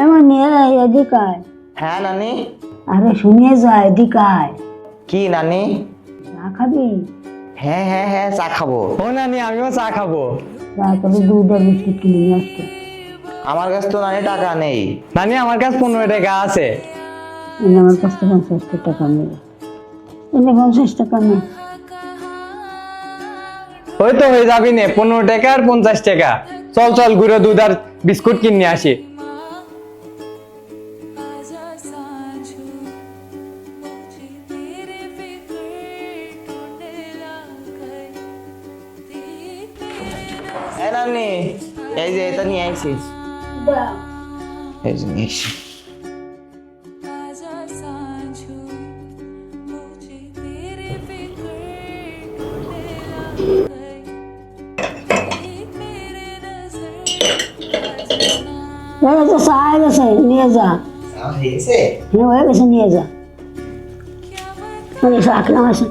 এমন নিয়ে এদিকে আয়। হ্যাঁ নানি। আরে শুনিয়ে যা, এদিকে আয়। কি নানি? চা খাবি? হ্যাঁ হ্যাঁ হ্যাঁ, চা খাবো। ও নানি, আমিও চা খাবো। তাহলে দুধ আর বিস্কিট কিনে নিয়ে আসতো। আমার কাছে তো নানি টাকা নেই। নানি, আমার কাছে 15 টাকা আছে। এনে আমার কাছ থেকে 50 টাকা নেই। এনে 50 টাকা নেই। ওই তো হয়ে যাবি নে, 15 টাকা আর 50 টাকা। চল চল, গুঁড়ো দুধ আর বিস্কুট কিনে আসি। হ্যাঁ নানি, এই যে এটা নিয়ে আইছি। এই যে নিয়ে আইছি। হয়ে গেছে, চা হয়ে গেছে, নিয়ে যা। হয়ে গেছে? হ্যাঁ হয়ে গেছে, নিয়ে যা। মানে রাখলাম আছে।